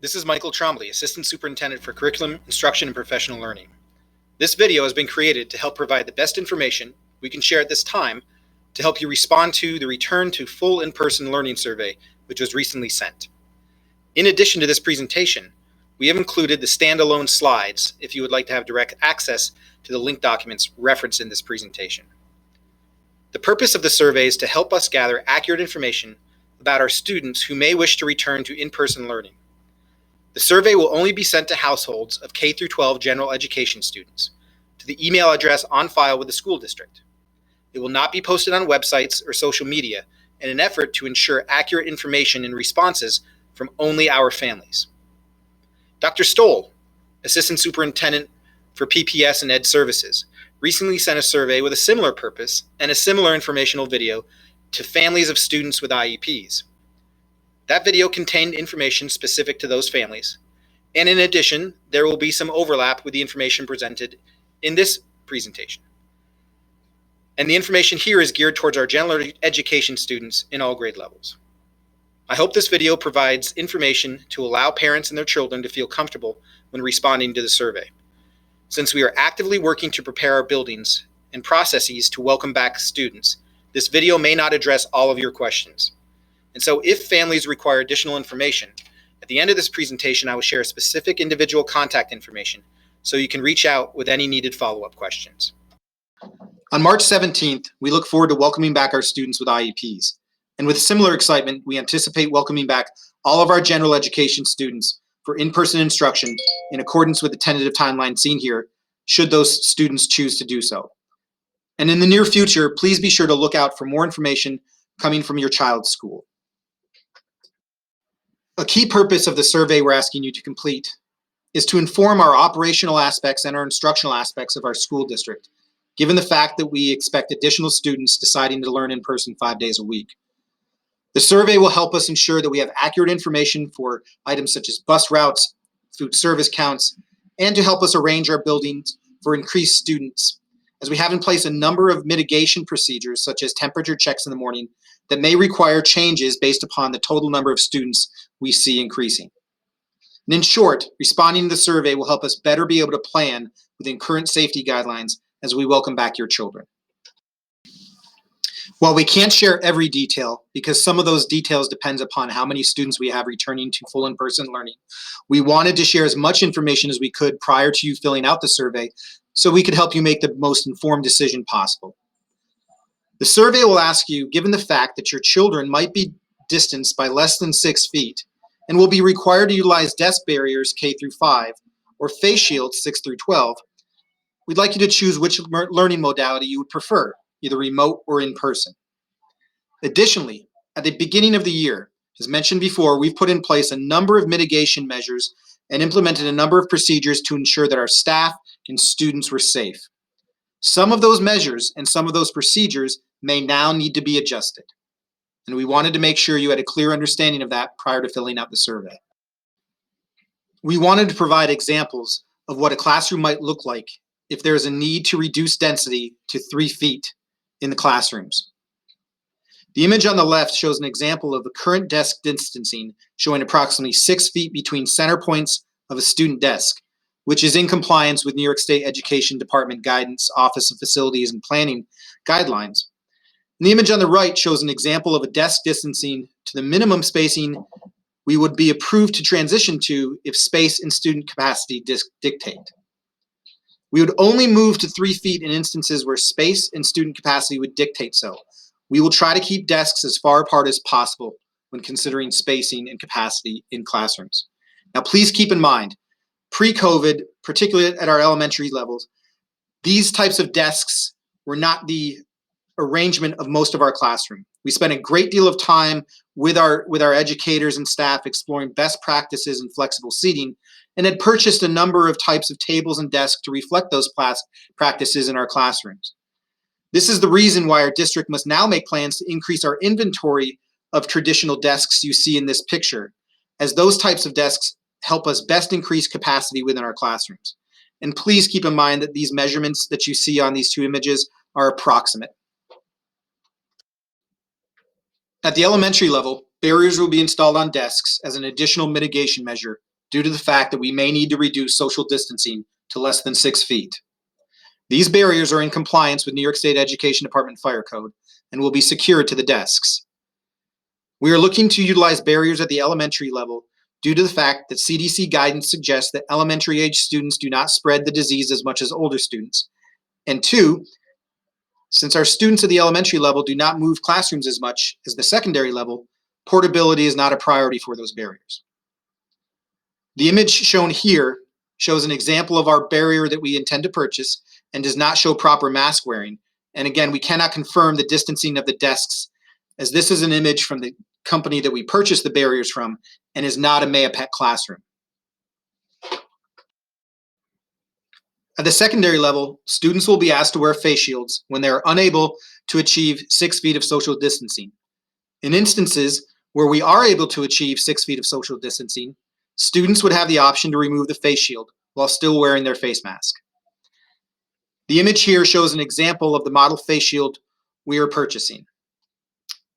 This is Michael Trombley, Assistant Superintendent for Curriculum, Instruction, and Professional Learning. This video has been created to help provide the best information we can share at this time to help you respond to the Return to Full In-Person Learning survey, which was recently sent. In addition to this presentation, we have included the standalone slides if you would like to have direct access to the linked documents referenced in this presentation. The purpose of the survey is to help us gather accurate information about our students who may wish to return to in-person learning. The survey will only be sent to households of K-12 general education students to the email address on file with the school district. It will not be posted on websites or social media in an effort to ensure accurate information and responses from only our families. Dr. Stoll, Assistant Superintendent for PPS and Ed Services, recently sent a survey with a similar purpose and a similar informational video to families of students with IEPs. That video contained information specific to those families, and in addition, there will be some overlap with the information presented in this presentation. And the information here is geared towards our general education students in all grade levels. I hope this video provides information to allow parents and their children to feel comfortable when responding to the survey. Since we are actively working to prepare our buildings and processes to welcome back students, this video may not address all of your questions. And so if families require additional information, at the end of this presentation, I will share specific individual contact information so you can reach out with any needed follow-up questions. On March 17th, we look forward to welcoming back our students with IEPs. And with similar excitement, we anticipate welcoming back all of our general education students for in-person instruction in accordance with the tentative timeline seen here, should those students choose to do so. And in the near future, please be sure to look out for more information coming from your child's school. A key purpose of the survey we're asking you to complete is to inform our operational aspects and our instructional aspects of our school district, given the fact that we expect additional students deciding to learn in person 5 days a week. The survey will help us ensure that we have accurate information for items such as bus routes, food service counts, and to help us arrange our buildings for increased students, as we have in place a number of mitigation procedures such as temperature checks in the morning that may require changes based upon the total number of students we see increasing. And in short, responding to the survey will help us better be able to plan within current safety guidelines as we welcome back your children. While we can't share every detail, because some of those details depends upon how many students we have returning to full in-person learning, we wanted to share as much information as we could prior to you filling out the survey so we could help you make the most informed decision possible. The survey will ask you, given the fact that your children might be distanced by less than 6 feet and will be required to utilize desk barriers K through 5 or face shields 6 through 12, we'd like you to choose which learning modality you would prefer, either remote or in person. Additionally, at the beginning of the year, as mentioned before, we've put in place a number of mitigation measures and implemented a number of procedures to ensure that our staff and students were safe. Some of those measures and some of those procedures may now need to be adjusted, and we wanted to make sure you had a clear understanding of that prior to filling out the survey. We wanted to provide examples of what a classroom might look like if there is a need to reduce density to 3 feet in the classrooms. The image on the left shows an example of the current desk distancing, showing approximately 6 feet between center points of a student desk, which is in compliance with New York State Education Department Guidance, Office of Facilities and Planning guidelines. And the image on the right shows an example of a desk distancing to the minimum spacing we would be approved to transition to if space and student capacity dictate. We would only move to 3 feet in instances where space and student capacity would dictate so. We will try to keep desks as far apart as possible when considering spacing and capacity in classrooms. Now, please keep in mind, pre-COVID, particularly at our elementary levels, these types of desks were not the arrangement of most of our classroom. We spent a great deal of time with our educators and staff exploring best practices in flexible seating, and had purchased a number of types of tables and desks to reflect those practices in our classrooms. This is the reason why our district must now make plans to increase our inventory of traditional desks you see in this picture, as those types of desks help us best increase capacity within our classrooms. And please keep in mind that these measurements that you see on these two images are approximate. At the elementary level, barriers will be installed on desks as an additional mitigation measure due to the fact that we may need to reduce social distancing to less than 6 feet. These barriers are in compliance with New York State Education Department Fire Code and will be secured to the desks. We are looking to utilize barriers at the elementary level due to the fact that CDC guidance suggests that elementary age students do not spread the disease as much as older students. And two, since our students at the elementary level do not move classrooms as much as the secondary level, portability is not a priority for those barriers. The image shown here shows an example of our barrier that we intend to purchase and does not show proper mask wearing. And again, we cannot confirm the distancing of the desks, as this is an image from the company that we purchased the barriers from and is not a Mayapet classroom. At the secondary level, students will be asked to wear face shields when they are unable to achieve 6 feet of social distancing. In instances where we are able to achieve 6 feet of social distancing, students would have the option to remove the face shield while still wearing their face mask. The image here shows an example of the model face shield we are purchasing.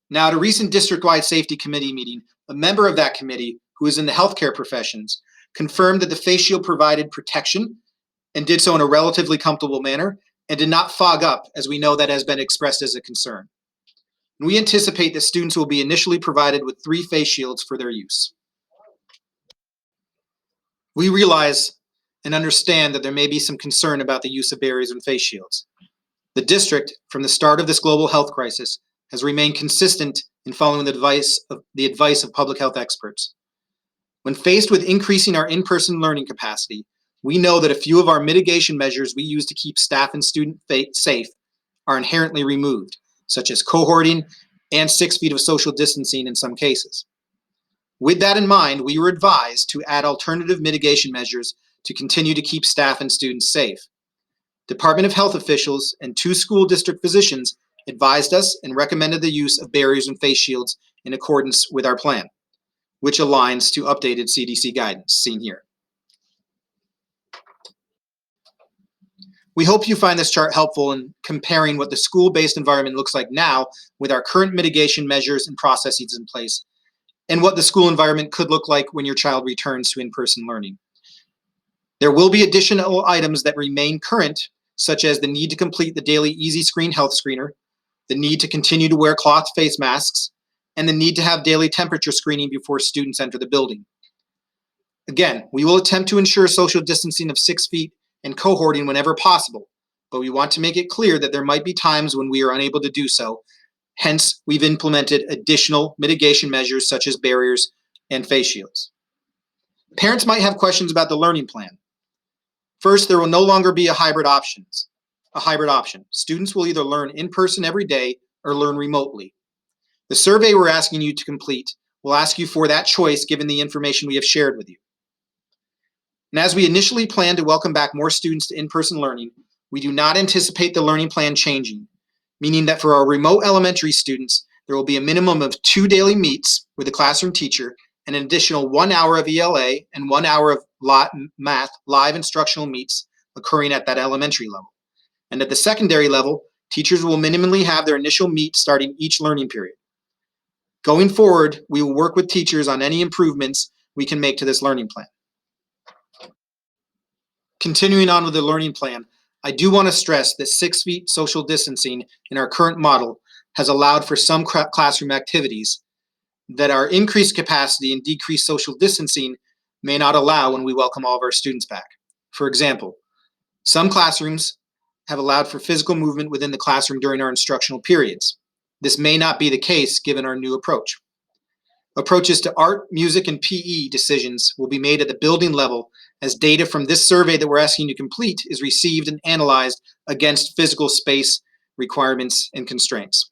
Now, at a recent district-wide safety committee meeting, a member of that committee, who is in the healthcare professions, confirmed that the face shield provided protection and did so in a relatively comfortable manner and did not fog up, as we know that has been expressed as a concern. We anticipate that students will be initially provided with 3 face shields for their use. We realize and understand that there may be some concern about the use of barriers and face shields. The district, from the start of this global health crisis, has remained consistent in following the advice of public health experts. When faced with increasing our in-person learning capacity, we know that a few of our mitigation measures we use to keep staff and students safe are inherently removed, such as cohorting and 6 feet of social distancing in some cases. With that in mind, we were advised to add alternative mitigation measures to continue to keep staff and students safe. Department of Health officials and 2 school district physicians advised us and recommended the use of barriers and face shields in accordance with our plan, which aligns to updated CDC guidance seen here. We hope you find this chart helpful in comparing what the school-based environment looks like now with our current mitigation measures and processes in place, and what the school environment could look like when your child returns to in-person learning. There will be additional items that remain current, such as the need to complete the daily Easy Screen Health Screener, the need to continue to wear cloth face masks, and the need to have daily temperature screening before students enter the building. Again, we will attempt to ensure social distancing of 6 feet and cohorting whenever possible, but we want to make it clear that there might be times when we are unable to do so. Hence, we've implemented additional mitigation measures such as barriers and face shields. Parents might have questions about the learning plan. First, there will no longer be a hybrid option. Students will either learn in person every day or learn remotely. The survey we're asking you to complete will ask you for that choice given the information we have shared with you. And as we initially plan to welcome back more students to in-person learning, we do not anticipate the learning plan changing, meaning that for our remote elementary students, there will be a minimum of 2 daily meets with a classroom teacher and an additional 1 hour of ELA and 1 hour of math live instructional meets occurring at that elementary level. And at the secondary level, teachers will minimally have their initial meet starting each learning period. Going forward, we will work with teachers on any improvements we can make to this learning plan. Continuing on with the learning plan, I do want to stress that 6 feet social distancing in our current model has allowed for some classroom activities that our increased capacity and decreased social distancing may not allow when we welcome all of our students back. For example, some classrooms have allowed for physical movement within the classroom during our instructional periods. This may not be the case given our new approach. Approaches to art, music, and PE decisions will be made at the building level as data from this survey that we're asking you to complete is received and analyzed against physical space requirements and constraints.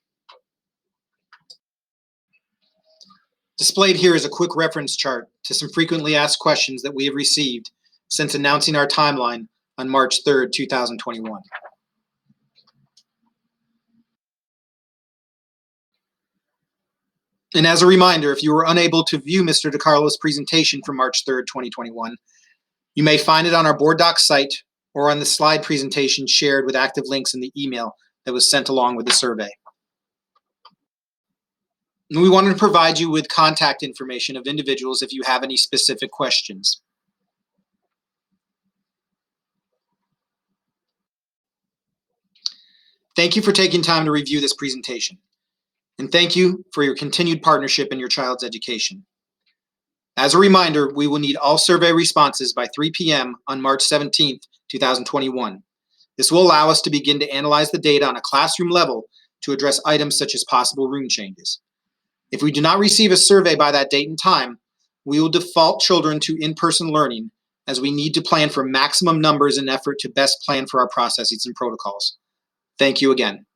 Displayed here is a quick reference chart to some frequently asked questions that we have received since announcing our timeline on March 3rd, 2021. And as a reminder, if you were unable to view Mr. DiCarlo's presentation from March 3rd, 2021, you may find it on our board doc site or on the slide presentation shared with active links in the email that was sent along with the survey. And we wanted to provide you with contact information of individuals if you have any specific questions. Thank you for taking time to review this presentation. And thank you for your continued partnership in your child's education. As a reminder, we will need all survey responses by 3 p.m. on March 17th, 2021. This will allow us to begin to analyze the data on a classroom level to address items such as possible room changes. If we do not receive a survey by that date and time, we will default children to in-person learning, as we need to plan for maximum numbers and effort to best plan for our processes and protocols. Thank you again.